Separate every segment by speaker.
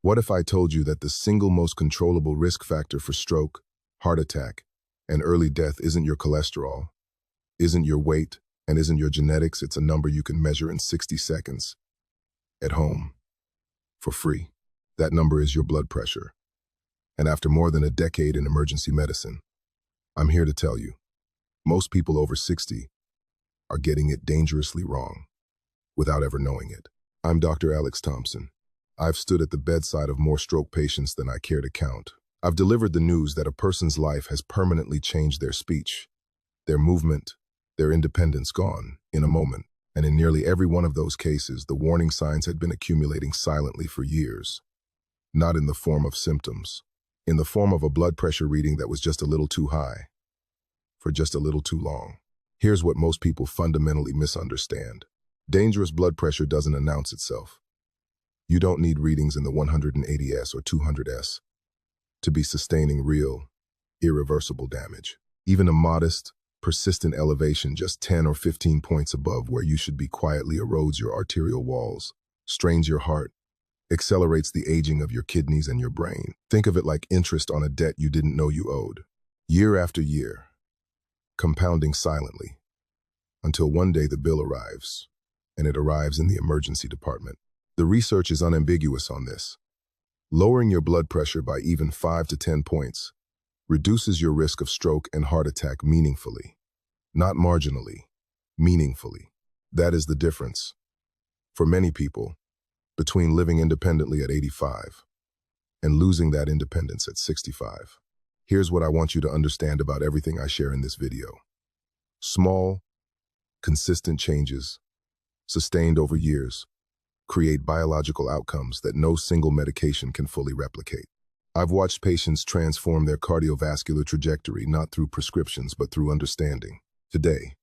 Speaker 1: What if I told you that the single most controllable risk factor for stroke, heart attack, and early death isn't your cholesterol, isn't your weight, and isn't your genetics? It's a number you can measure in 60 seconds, at home, for free. That number is your blood pressure. And after more than a decade in emergency medicine, I'm here to tell you, most people over 60 are getting it dangerously wrong, without ever knowing it. I'm Dr. Alex Thompson. I've stood at the bedside of more stroke patients than I care to count. I've delivered the news that a person's life has permanently changed: their speech, their movement, their independence gone in a moment. And in nearly every one of those cases, the warning signs had been accumulating silently for years. Not in the form of symptoms, in the form of a blood pressure reading that was just a little too high, for just a little too long. Here's what most people fundamentally misunderstand. Dangerous blood pressure doesn't announce itself. You don't need readings in the 180s or 200s to be sustaining real, irreversible damage. Even a modest, persistent elevation just 10 or 15 points above where you should be quietly erodes your arterial walls, strains your heart, accelerates the aging of your kidneys and your brain. Think of it like interest on a debt you didn't know you owed. Year after year, compounding silently, until one day the bill arrives, and it arrives in the emergency department. The research is unambiguous on this. Lowering your blood pressure by even 5 to 10 points reduces your risk of stroke and heart attack meaningfully. Not marginally, meaningfully. That is the difference, for many people, between living independently at 85 and losing that independence at 65. Here's what I want you to understand about everything I share in this video. Small, consistent changes, sustained over years, create biological outcomes that no single medication can fully replicate. I've watched patients transform their cardiovascular trajectory not through prescriptions but through understanding. Today,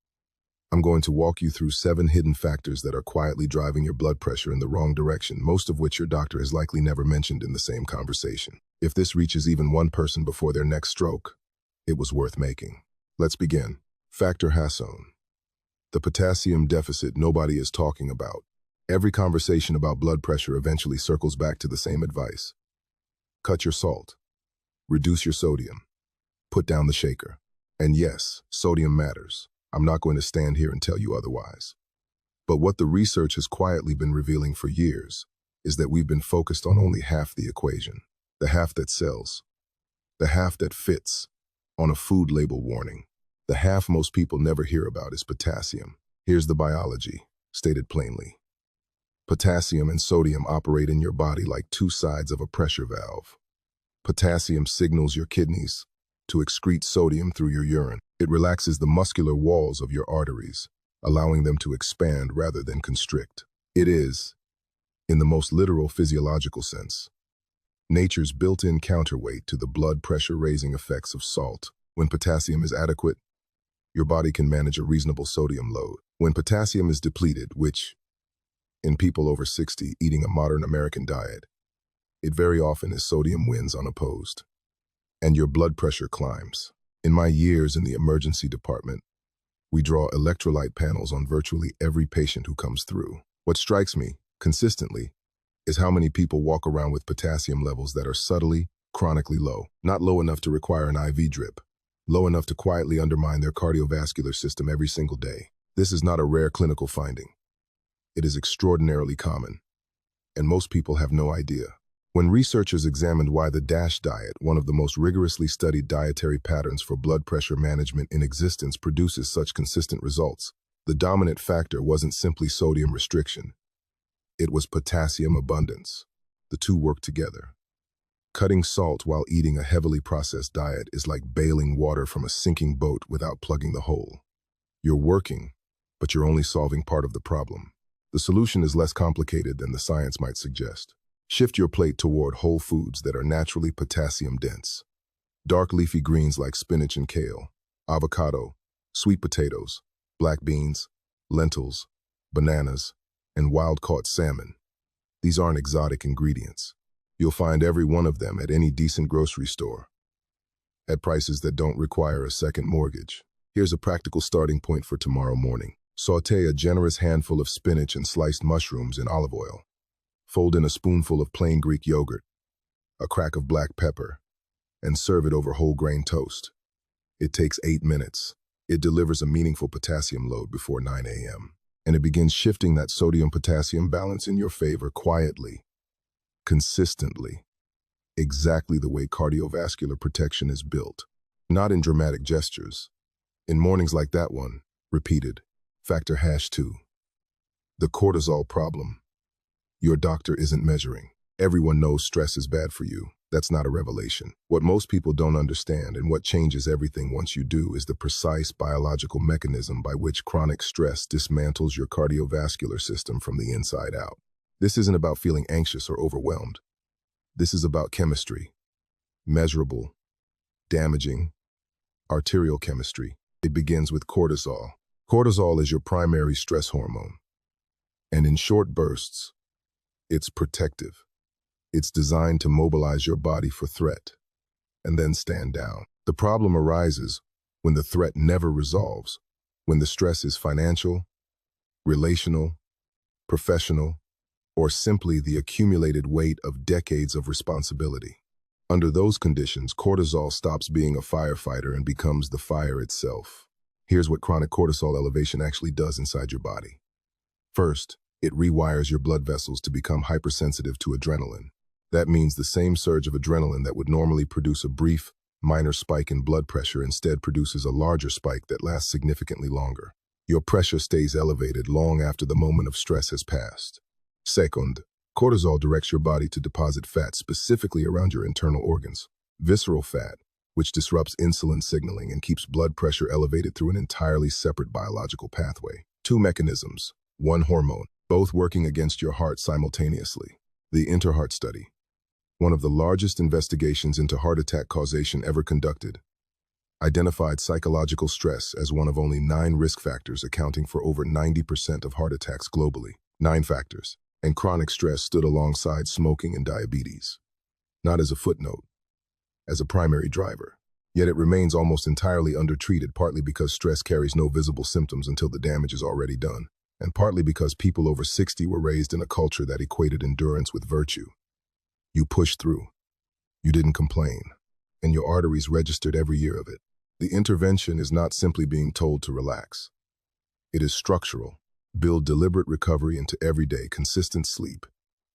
Speaker 1: I'm going to walk you through 7 hidden factors that are quietly driving your blood pressure in the wrong direction, most of which your doctor has likely never mentioned in the same conversation. If this reaches even one person before their next stroke, it was worth making. Let's begin. Factor Hasson. The potassium deficit nobody is talking about. Every conversation about blood pressure eventually circles back to the same advice. Cut your salt. Reduce your sodium. Put down the shaker. And yes, sodium matters. I'm not going to stand here and tell you otherwise. But what the research has quietly been revealing for years is that we've been focused on only half the equation. The half that sells. The half that fits on a food label warning. The half most people never hear about is potassium. Here's the biology, stated plainly. Potassium and sodium operate in your body like two sides of a pressure valve. Potassium signals your kidneys to excrete sodium through your urine. It relaxes the muscular walls of your arteries, allowing them to expand rather than constrict. It is, in the most literal physiological sense, nature's built-in counterweight to the blood pressure-raising effects of salt. When potassium is adequate, your body can manage a reasonable sodium load. When potassium is depleted, which, in people over 60 eating a modern American diet, it very often is sodium wins unopposed, and your blood pressure climbs. In my years in the emergency department, we draw electrolyte panels on virtually every patient who comes through. What strikes me, consistently, is how many people walk around with potassium levels that are subtly, chronically low. Not low enough to require an IV drip, low enough to quietly undermine their cardiovascular system every single day. This is not a rare clinical finding. It is extraordinarily common, and most people have no idea. When researchers examined why the DASH diet, one of the most rigorously studied dietary patterns for blood pressure management in existence, produces such consistent results, the dominant factor wasn't simply sodium restriction. It was potassium abundance. The two work together. Cutting salt while eating a heavily processed diet is like bailing water from a sinking boat without plugging the hole. You're working, but you're only solving part of the problem. The solution is less complicated than the science might suggest. Shift your plate toward whole foods that are naturally potassium-dense. Dark leafy greens like spinach and kale, avocado, sweet potatoes, black beans, lentils, bananas, and wild-caught salmon. These aren't exotic ingredients. You'll find every one of them at any decent grocery store, at prices that don't require a second mortgage. Here's a practical starting point for tomorrow morning. Sauté a generous handful of spinach and sliced mushrooms in olive oil. Fold in a spoonful of plain Greek yogurt. a crack of black pepper, and serve it over whole grain toast. It takes 8 minutes. It delivers a meaningful potassium load before 9 a.m. And it begins shifting that sodium-potassium balance in your favor quietly, consistently, exactly the way cardiovascular protection is built. Not in dramatic gestures. In mornings like that one, repeated. Factor #2. The cortisol problem. Your doctor isn't measuring. Everyone knows stress is bad for you. That's not a revelation. What most people don't understand, and what changes everything once you do, is the precise biological mechanism by which chronic stress dismantles your cardiovascular system from the inside out. This isn't about feeling anxious or overwhelmed. This is about chemistry. Measurable, damaging, arterial chemistry. It begins with cortisol. Cortisol is your primary stress hormone. And in short bursts, it's protective. It's designed to mobilize your body for threat, and then stand down. The problem arises when the threat never resolves, when the stress is financial, relational, professional, or simply the accumulated weight of decades of responsibility. Under those conditions, cortisol stops being a firefighter and becomes the fire itself. Here's what chronic cortisol elevation actually does inside your body. First, it rewires your blood vessels to become hypersensitive to adrenaline. That means the same surge of adrenaline that would normally produce a brief, minor spike in blood pressure instead produces a larger spike that lasts significantly longer. Your pressure stays elevated long after the moment of stress has passed. Second, cortisol directs your body to deposit fat specifically around your internal organs. Visceral fat, which disrupts insulin signaling and keeps blood pressure elevated through an entirely separate biological pathway. Two mechanisms, one hormone, both working against your heart simultaneously. The Interheart Study, one of the largest investigations into heart attack causation ever conducted, identified psychological stress as one of only 9 risk factors accounting for over 90% of heart attacks globally. 9 factors. And chronic stress stood alongside smoking and diabetes. Not as a footnote, as a primary driver. Yet it remains almost entirely undertreated, partly because stress carries no visible symptoms until the damage is already done, and partly because people over 60 were raised in a culture that equated endurance with virtue. You pushed through. You didn't complain. And your arteries registered every year of it. The intervention is not simply being told to relax. It is structural. Build deliberate recovery into everyday, consistent sleep,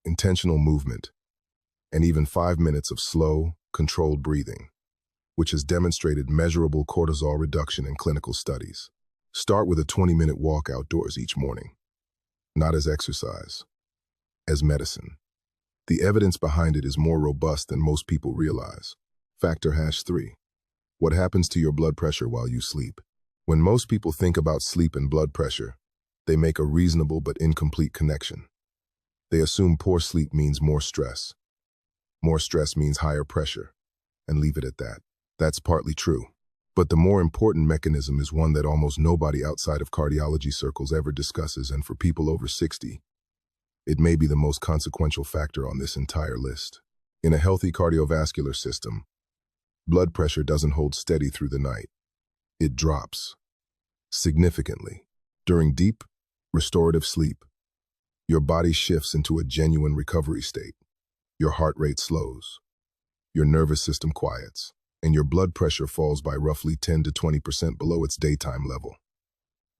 Speaker 1: intentional movement, and even 5 minutes of slow, controlled breathing, which has demonstrated measurable cortisol reduction in clinical studies. Start with a 20-minute walk outdoors each morning. Not as exercise, as medicine. The evidence behind it is more robust than most people realize. Factor #3. What happens to your blood pressure while you sleep? When most people think about sleep and blood pressure, they make a reasonable but incomplete connection. They assume poor sleep means more stress. More stress means higher pressure, and leave it at that. That's partly true. But the more important mechanism is one that almost nobody outside of cardiology circles ever discusses, and for people over 60, it may be the most consequential factor on this entire list. In a healthy cardiovascular system, blood pressure doesn't hold steady through the night. It drops significantly. During deep, restorative sleep, your body shifts into a genuine recovery state. Your heart rate slows, your nervous system quiets, and your blood pressure falls by roughly 10 to 20% below its daytime level.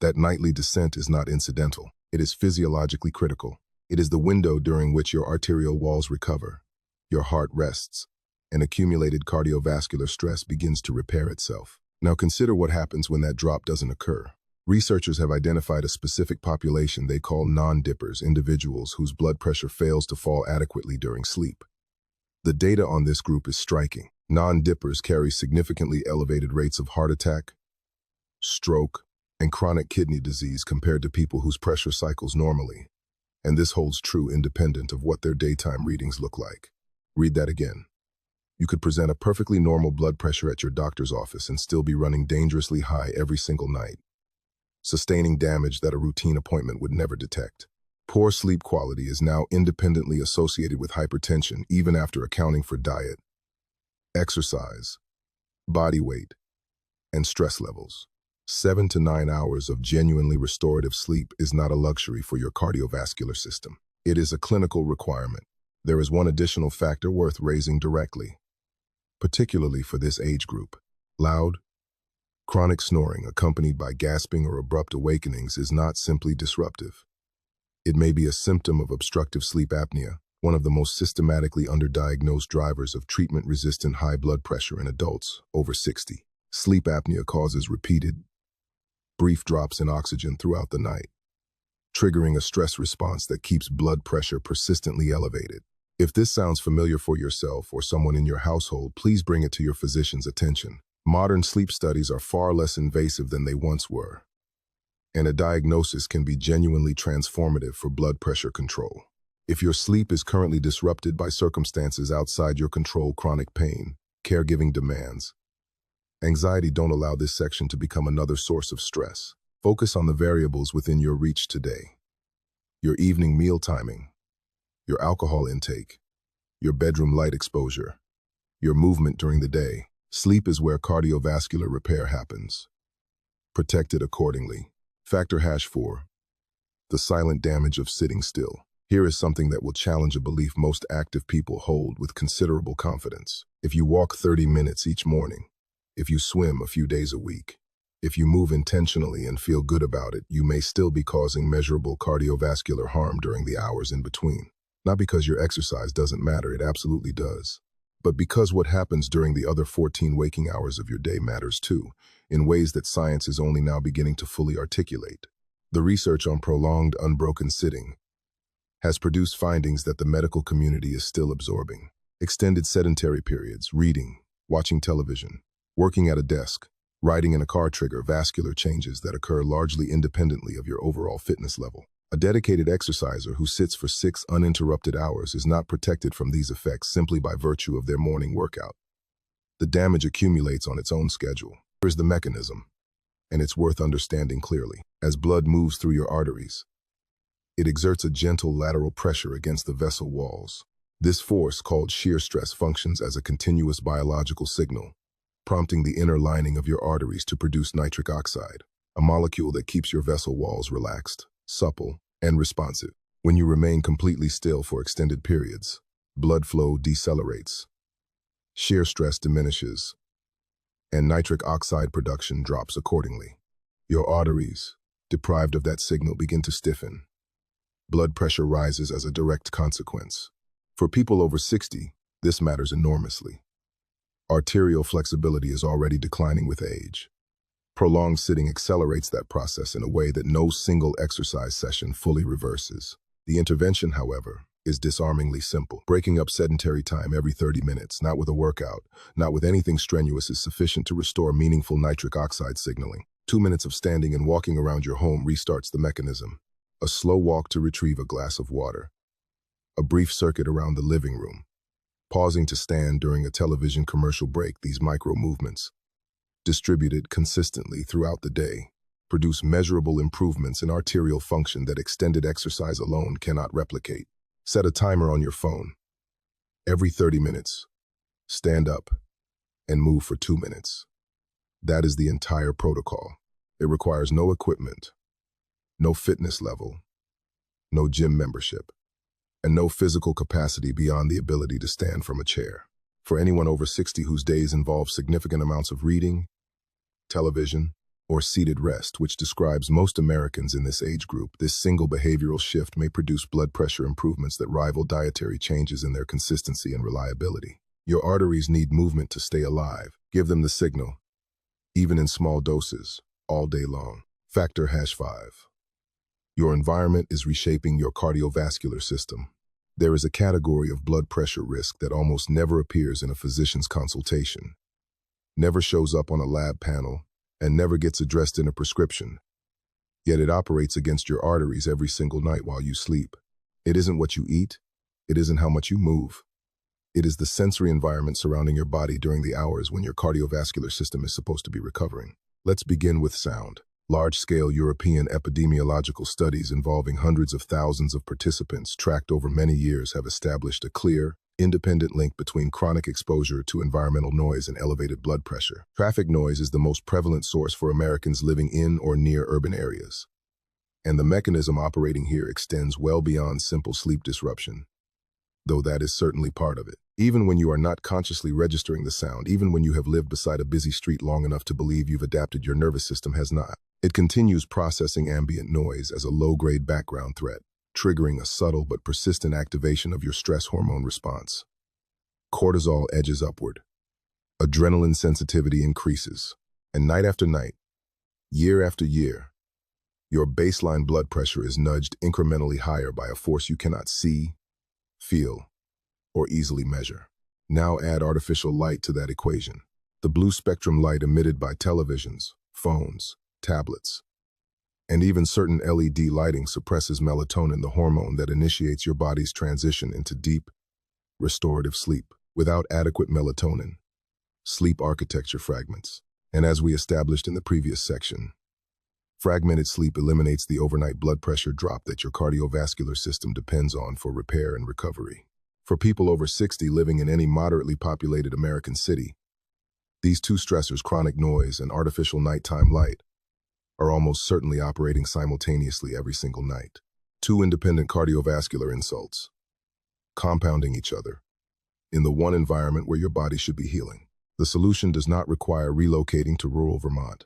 Speaker 1: That nightly descent is not incidental. It is physiologically critical. It is the window during which your arterial walls recover, your heart rests, and accumulated cardiovascular stress begins to repair itself. Now consider what happens when that drop doesn't occur. Researchers have identified a specific population they call non-dippers, individuals whose blood pressure fails to fall adequately during sleep. The data on this group is striking. Non-dippers carry significantly elevated rates of heart attack, stroke, and chronic kidney disease compared to people whose pressure cycles normally. And this holds true independent of what their daytime readings look like. Read that again. You could present a perfectly normal blood pressure at your doctor's office and still be running dangerously high every single night, sustaining damage that a routine appointment would never detect. Poor sleep quality is now independently associated with hypertension, even after accounting for diet, exercise, body weight, and stress levels. 7 to 9 hours of genuinely restorative sleep is not a luxury for your cardiovascular system. It is a clinical requirement. There is one additional factor worth raising directly, particularly for this age group. Loud, chronic snoring accompanied by gasping or abrupt awakenings is not simply disruptive. It may be a symptom of obstructive sleep apnea, one of the most systematically underdiagnosed drivers of treatment-resistant high blood pressure in adults over 60. Sleep apnea causes repeated, brief drops in oxygen throughout the night, triggering a stress response that keeps blood pressure persistently elevated. If this sounds familiar for yourself or someone in your household, please bring it to your physician's attention. Modern sleep studies are far less invasive than they once were, and a diagnosis can be genuinely transformative for blood pressure control. If your sleep is currently disrupted by circumstances outside your control, chronic pain, caregiving demands, anxiety, don't allow this section to become another source of stress. Focus on the variables within your reach today. Your evening meal timing, your alcohol intake, your bedroom light exposure, your movement during the day. Sleep is where cardiovascular repair happens. Protect it accordingly. Factor #4. The silent damage of sitting still. Here is something that will challenge a belief most active people hold with considerable confidence. If you walk 30 minutes each morning, if you swim a few days a week, if you move intentionally and feel good about it, you may still be causing measurable cardiovascular harm during the hours in between. Not because your exercise doesn't matter, it absolutely does, but because what happens during the other 14 waking hours of your day matters too, in ways that science is only now beginning to fully articulate. The research on prolonged, unbroken sitting has produced findings that the medical community is still absorbing. Extended sedentary periods, reading, watching television, working at a desk, riding in a car trigger vascular changes that occur largely independently of your overall fitness level. A dedicated exerciser who sits for 6 uninterrupted hours is not protected from these effects simply by virtue of their morning workout. The damage accumulates on its own schedule. Here's the mechanism, and it's worth understanding clearly. As blood moves through your arteries, it exerts a gentle lateral pressure against the vessel walls. This force, called shear stress, functions as a continuous biological signal, prompting the inner lining of your arteries to produce nitric oxide, a molecule that keeps your vessel walls relaxed, supple, and responsive. When you remain completely still for extended periods, blood flow decelerates, shear stress diminishes, and nitric oxide production drops accordingly. Your arteries, deprived of that signal, begin to stiffen. Blood pressure rises as a direct consequence. For people over 60, this matters enormously. Arterial flexibility is already declining with age. Prolonged sitting accelerates that process in a way that no single exercise session fully reverses. The intervention, however, is disarmingly simple. Breaking up sedentary time every 30 minutes, not with a workout, not with anything strenuous, is sufficient to restore meaningful nitric oxide signaling. 2 minutes of standing and walking around your home restarts the mechanism. A slow walk to retrieve a glass of water. A brief circuit around the living room. Pausing to stand during a television commercial break. These micro movements, distributed consistently throughout the day, produce measurable improvements in arterial function that extended exercise alone cannot replicate. Set a timer on your phone. Every 30 minutes, stand up and move for 2 minutes. That is the entire protocol. It requires no equipment, no fitness level, no gym membership, and no physical capacity beyond the ability to stand from a chair. For anyone over 60 whose days involve significant amounts of reading, television, or seated rest, which describes most Americans in this age group, this single behavioral shift may produce blood pressure improvements that rival dietary changes in their consistency and reliability. Your arteries need movement to stay alive. Give them the signal, even in small doses, all day long. Factor #5. Your environment is reshaping your cardiovascular system. There is a category of blood pressure risk that almost never appears in a physician's consultation, never shows up on a lab panel, and never gets addressed in a prescription. Yet it operates against your arteries every single night while you sleep. It isn't what you eat. It isn't how much you move. It is the sensory environment surrounding your body during the hours when your cardiovascular system is supposed to be recovering. Let's begin with sound. Large-scale European epidemiological studies involving hundreds of thousands of participants tracked over many years have established a clear, independent link between chronic exposure to environmental noise and elevated blood pressure. Traffic noise is the most prevalent source for Americans living in or near urban areas, and the mechanism operating here extends well beyond simple sleep disruption. though that is certainly part of it. Even when you are not consciously registering the sound, even when you have lived beside a busy street long enough to believe you've adapted, your nervous system has not. It continues processing ambient noise as a low-grade background threat, triggering a subtle but persistent activation of your stress hormone response. Cortisol edges upward. Adrenaline sensitivity increases. And night after night, year after year, your baseline blood pressure is nudged incrementally higher by a force you cannot see, feel, or easily measure. Now add artificial light to that equation. The blue spectrum light emitted by televisions, phones, tablets, and even certain LED lighting suppresses melatonin, the hormone that initiates your body's transition into deep, restorative sleep. Without adequate melatonin, sleep architecture fragments. And as we established in the previous section, fragmented sleep eliminates the overnight blood pressure drop that your cardiovascular system depends on for repair and recovery. For people over 60 living in any moderately populated American city, these two stressors, chronic noise and artificial nighttime light, are almost certainly operating simultaneously every single night. Two independent cardiovascular insults, compounding each other, in the one environment where your body should be healing. The solution does not require relocating to rural Vermont.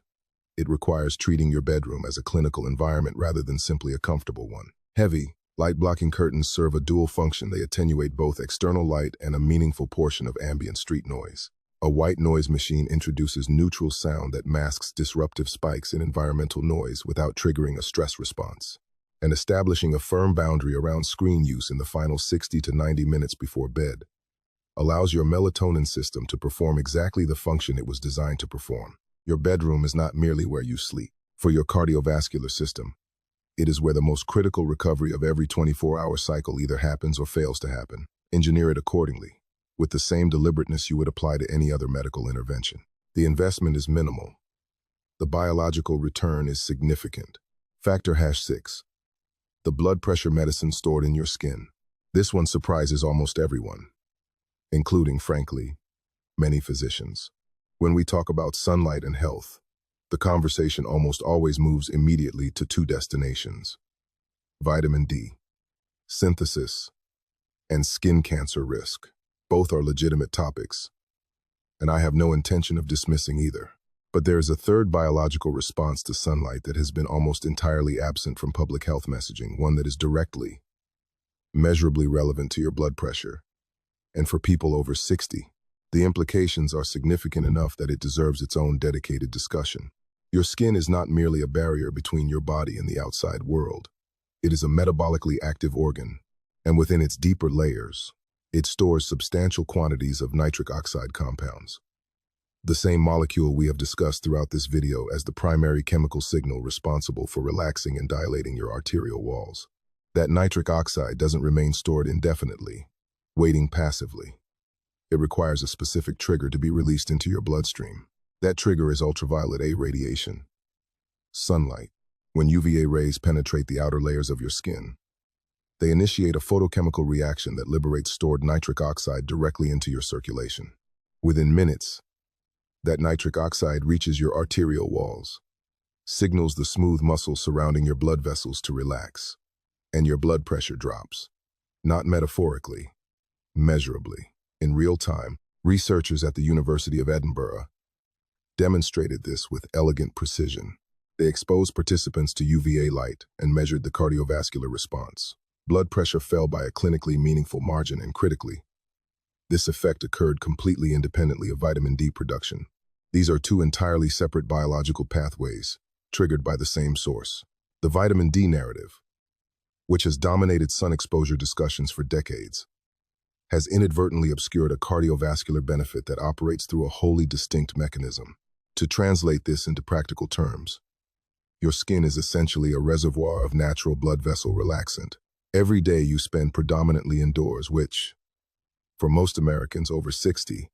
Speaker 1: It requires treating your bedroom as a clinical environment rather than simply a comfortable one. Heavy, light-blocking curtains serve a dual function. They attenuate both external light and a meaningful portion of ambient street noise. A white noise machine introduces neutral sound that masks disruptive spikes in environmental noise without triggering a stress response. And establishing a firm boundary around screen use in the final 60 to 90 minutes before bed allows your melatonin system to perform exactly the function it was designed to perform. Your bedroom is not merely where you sleep. For your cardiovascular system, it is where the most critical recovery of every 24-hour cycle either happens or fails to happen. Engineer it accordingly, with the same deliberateness you would apply to any other medical intervention. The investment is minimal. The biological return is significant. Factor #6. The blood pressure medicine stored in your skin. This one surprises almost everyone, including, frankly, many physicians. When we talk about sunlight and health, the conversation almost always moves immediately to two destinations: vitamin D, synthesis, and skin cancer risk. Both are legitimate topics, and I have no intention of dismissing either. But there is a third biological response to sunlight that has been almost entirely absent from public health messaging, one that is directly, measurably relevant to your blood pressure. And for people over 60, the implications are significant enough that it deserves its own dedicated discussion. Your skin is not merely a barrier between your body and the outside world. It is a metabolically active organ, and within its deeper layers, it stores substantial quantities of nitric oxide compounds, the same molecule we have discussed throughout this video as the primary chemical signal responsible for relaxing and dilating your arterial walls. That nitric oxide doesn't remain stored indefinitely, waiting passively. It requires a specific trigger to be released into your bloodstream. That trigger is ultraviolet A radiation, sunlight. When UVA rays penetrate the outer layers of your skin, they initiate a photochemical reaction that liberates stored nitric oxide directly into your circulation. Within minutes, that nitric oxide reaches your arterial walls, signals the smooth muscles surrounding your blood vessels to relax, and your blood pressure drops. Not metaphorically, measurably. In real time, researchers at the University of Edinburgh demonstrated this with elegant precision. They exposed participants to UVA light and measured the cardiovascular response. Blood pressure fell by a clinically meaningful margin, and critically, this effect occurred completely independently of vitamin D production. These are two entirely separate biological pathways, triggered by the same source. The vitamin D narrative, which has dominated sun exposure discussions for decades, has inadvertently obscured a cardiovascular benefit that operates through a wholly distinct mechanism. To translate this into practical terms, your skin is essentially a reservoir of natural blood vessel relaxant. Every day you spend predominantly indoors, which, for most Americans over 60,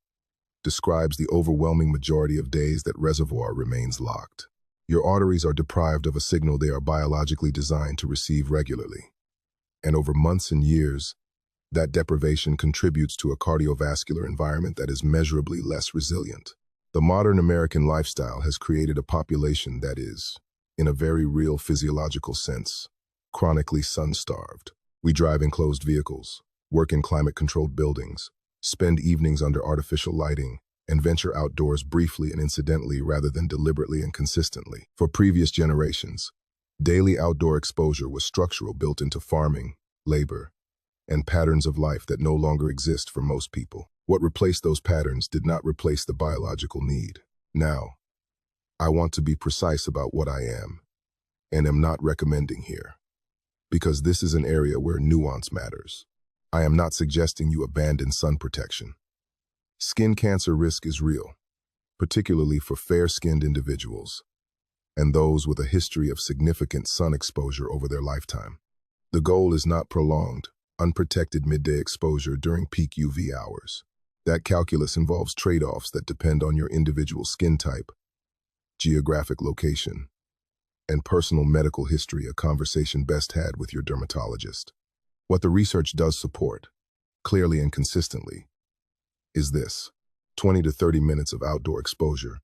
Speaker 1: describes the overwhelming majority of days that reservoir remains locked. Your arteries are deprived of a signal they are biologically designed to receive regularly. And over months and years, that deprivation contributes to a cardiovascular environment that is measurably less resilient. The modern American lifestyle has created a population that is, in a very real physiological sense, chronically sun-starved. We drive enclosed vehicles, work in climate-controlled buildings, spend evenings under artificial lighting, and venture outdoors briefly and incidentally rather than deliberately and consistently. For previous generations, daily outdoor exposure was structural, built into farming, labor, and patterns of life that no longer exist for most people. What replaced those patterns did not replace the biological need. Now, I want to be precise about what I am and am not recommending here, because this is an area where nuance matters. I am not suggesting you abandon sun protection. Skin cancer risk is real, particularly for fair-skinned individuals and those with a history of significant sun exposure over their lifetime. The goal is not prolonged, unprotected midday exposure during peak UV hours. That calculus involves trade-offs that depend on your individual skin type, geographic location, and personal medical history, a conversation best had with your dermatologist. What the research does support, clearly and consistently, is this: 20 to 30 minutes of outdoor exposure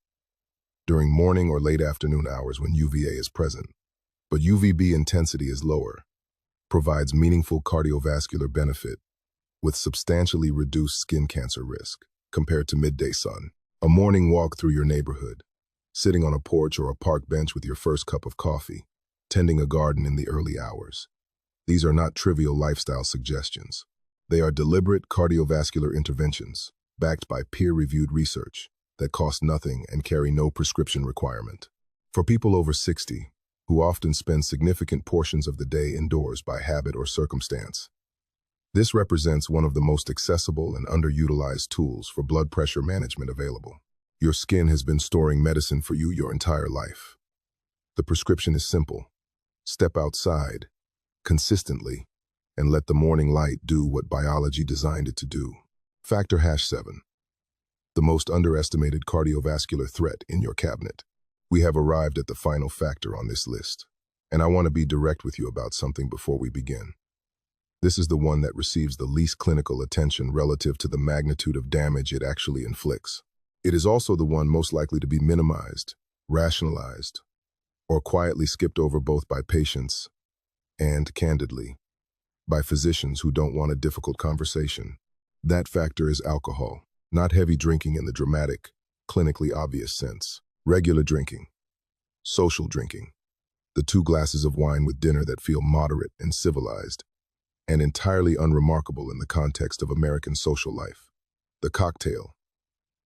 Speaker 1: during morning or late afternoon hours when UVA is present, but UVB intensity is lower, provides meaningful cardiovascular benefit with substantially reduced skin cancer risk compared to midday sun. A morning walk through your neighborhood, sitting on a porch or a park bench with your first cup of coffee, tending a garden in the early hours. These are not trivial lifestyle suggestions. They are deliberate cardiovascular interventions backed by peer-reviewed research that cost nothing and carry no prescription requirement. For people over 60, who often spend significant portions of the day indoors by habit or circumstance, this represents one of the most accessible and underutilized tools for blood pressure management available. Your skin has been storing medicine for you your entire life. The prescription is simple: step outside, consistently, and let the morning light do what biology designed it to do. Factor #7. The most underestimated cardiovascular threat in your cabinet. We have arrived at the final factor on this list, and I want to be direct with you about something before we begin. This is the one that receives the least clinical attention relative to the magnitude of damage it actually inflicts. It is also the one most likely to be minimized, rationalized, or quietly skipped over both by patients and, candidly, by physicians who don't want a difficult conversation. That factor is alcohol, not heavy drinking in the dramatic, clinically obvious sense. Regular drinking, social drinking, the 2 glasses of wine with dinner that feel moderate and civilized, and entirely unremarkable in the context of American social life. The cocktail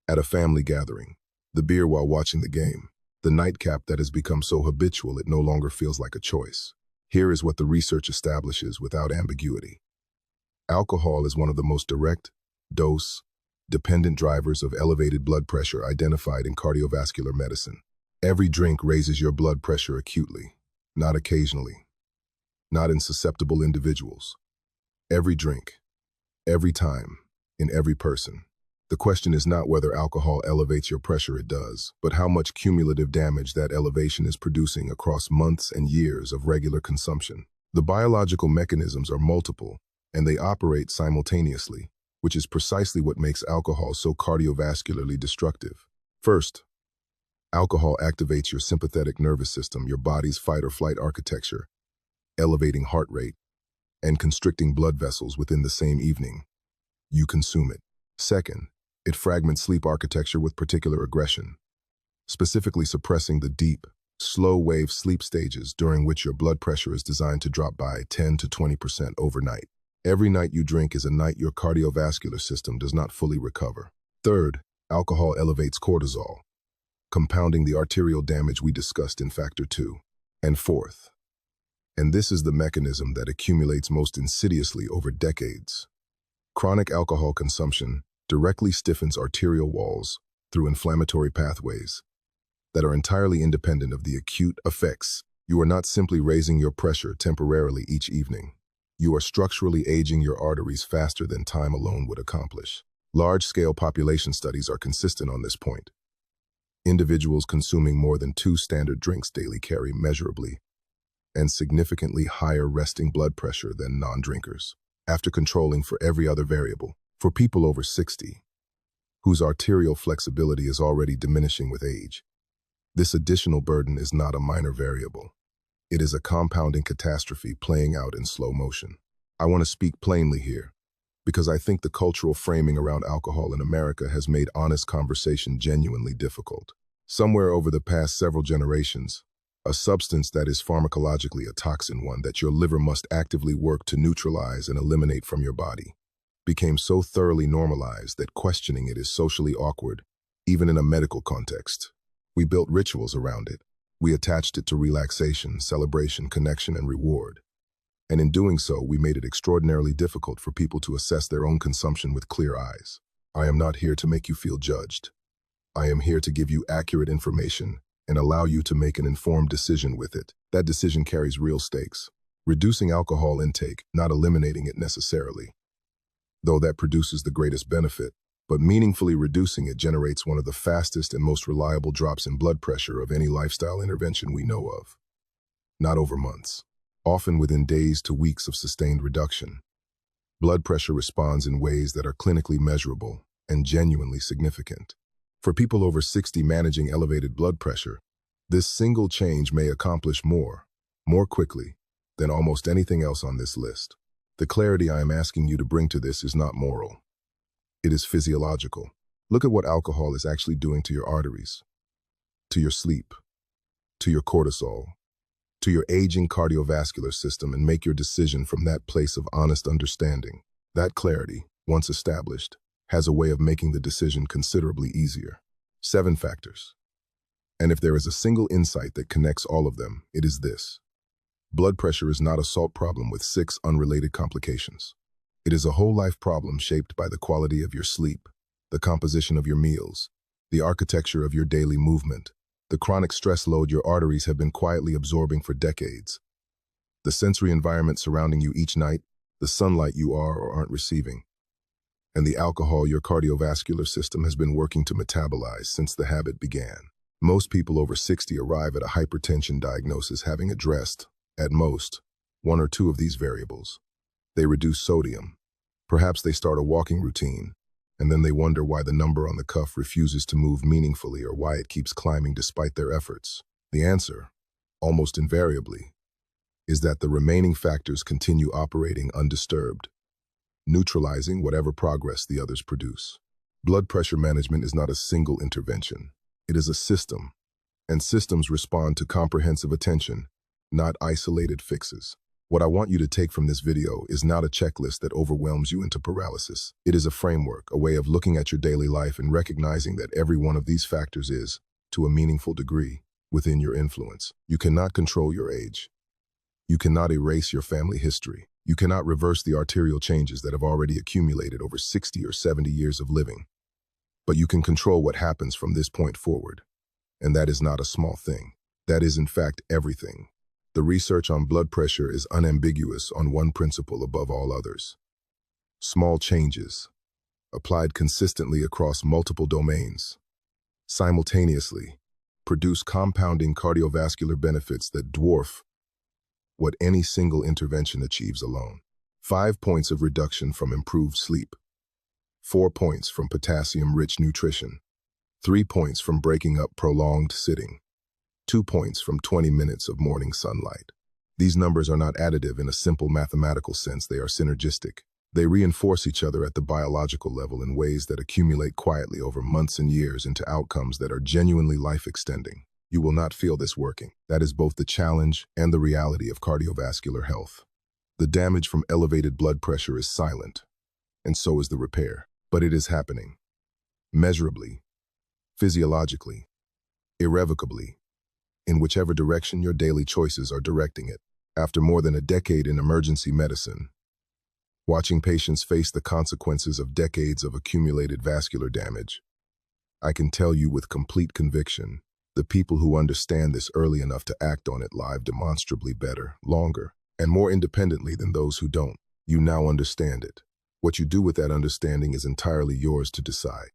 Speaker 1: at a family gathering, the beer while watching the game, the nightcap that has become so habitual it no longer feels like a choice. Here is what the research establishes without ambiguity. Alcohol is one of the most direct, dose-dependent drivers of elevated blood pressure identified in cardiovascular medicine. Every drink raises your blood pressure acutely, not occasionally, not in susceptible individuals. Every drink, every time, in every person. The question is not whether alcohol elevates your pressure, it does, but how much cumulative damage that elevation is producing across months and years of regular consumption. The biological mechanisms are multiple, and they operate simultaneously, which is precisely what makes alcohol so cardiovascularly destructive. First, alcohol activates your sympathetic nervous system, your body's fight-or-flight architecture, elevating heart rate and constricting blood vessels within the same evening you consume it. Second, it fragments sleep architecture with particular aggression, specifically suppressing the deep, slow-wave sleep stages during which your blood pressure is designed to drop by 10 to 20% overnight. Every night you drink is a night your cardiovascular system does not fully recover. Third, alcohol elevates cortisol, compounding the arterial damage we discussed in Factor 2. And fourth, and this is the mechanism that accumulates most insidiously over decades, chronic alcohol consumption directly stiffens arterial walls through inflammatory pathways that are entirely independent of the acute effects. You are not simply raising your pressure temporarily each evening. You are structurally aging your arteries faster than time alone would accomplish. Large-scale population studies are consistent on this point. Individuals consuming more than 2 standard drinks daily carry measurably and significantly higher resting blood pressure than non-drinkers, after controlling for every other variable. For people over 60, whose arterial flexibility is already diminishing with age, this additional burden is not a minor variable. It is a compounding catastrophe playing out in slow motion. I want to speak plainly here. Because I think the cultural framing around alcohol in America has made honest conversation genuinely difficult. Somewhere over the past several generations, a substance that is pharmacologically a toxin, one that your liver must actively work to neutralize and eliminate from your body, became so thoroughly normalized that questioning it is socially awkward, even in a medical context. We built rituals around it. We attached it to relaxation, celebration, connection, and reward. And in doing so, we made it extraordinarily difficult for people to assess their own consumption with clear eyes. I am not here to make you feel judged. I am here to give you accurate information and allow you to make an informed decision with it. That decision carries real stakes. Reducing alcohol intake, not eliminating it necessarily, though that produces the greatest benefit, but meaningfully reducing it generates one of the fastest and most reliable drops in blood pressure of any lifestyle intervention we know of. Not over months, often within days to weeks of sustained reduction. Blood pressure responds in ways that are clinically measurable and genuinely significant. For people over 60 managing elevated blood pressure, this single change may accomplish more quickly, than almost anything else on this list. The clarity I am asking you to bring to this is not moral. It is physiological. Look at what alcohol is actually doing to your arteries, to your sleep, to your cortisol, to your aging cardiovascular system, and make your decision from that place of honest understanding. That clarity, once established, has a way of making the decision considerably easier. 7 factors. And if there is a single insight that connects all of them, it is this. Blood pressure is not a salt problem with 6 unrelated complications. It is a whole life problem shaped by the quality of your sleep, the composition of your meals, the architecture of your daily movement, the chronic stress load your arteries have been quietly absorbing for decades, the sensory environment surrounding you each night, the sunlight you are or aren't receiving, and the alcohol your cardiovascular system has been working to metabolize since the habit began. Most people over 60 arrive at a hypertension diagnosis having addressed, at most, 1 or 2 of these variables. They reduce sodium. Perhaps they start a walking routine, and then they wonder why the number on the cuff refuses to move meaningfully or why it keeps climbing despite their efforts. The answer, almost invariably, is that the remaining factors continue operating undisturbed, neutralizing whatever progress the others produce. Blood pressure management is not a single intervention. It is a system, and systems respond to comprehensive attention, not isolated fixes. What I want you to take from this video is not a checklist that overwhelms you into paralysis. It is a framework, a way of looking at your daily life and recognizing that every one of these factors is, to a meaningful degree, within your influence. You cannot control your age. You cannot erase your family history. You cannot reverse the arterial changes that have already accumulated over 60 or 70 years of living. But you can control what happens from this point forward. And that is not a small thing. That is, in fact, everything. The research on blood pressure is unambiguous on one principle above all others. Small changes, applied consistently across multiple domains, simultaneously, produce compounding cardiovascular benefits that dwarf what any single intervention achieves alone. 5 points of reduction from improved sleep, 4 points from potassium-rich nutrition, 3 points from breaking up prolonged sitting, 2 points from 20 minutes of morning sunlight. These numbers are not additive in a simple mathematical sense, they are synergistic. They reinforce each other at the biological level in ways that accumulate quietly over months and years into outcomes that are genuinely life-extending. You will not feel this working. That is both the challenge and the reality of cardiovascular health. The damage from elevated blood pressure is silent, and so is the repair. But it is happening. Measurably, physiologically, irrevocably, in whichever direction your daily choices are directing it. After more than a decade in emergency medicine, watching patients face the consequences of decades of accumulated vascular damage, I can tell you with complete conviction, the people who understand this early enough to act on it live demonstrably better, longer, and more independently than those who don't. You now understand it. What you do with that understanding is entirely yours to decide.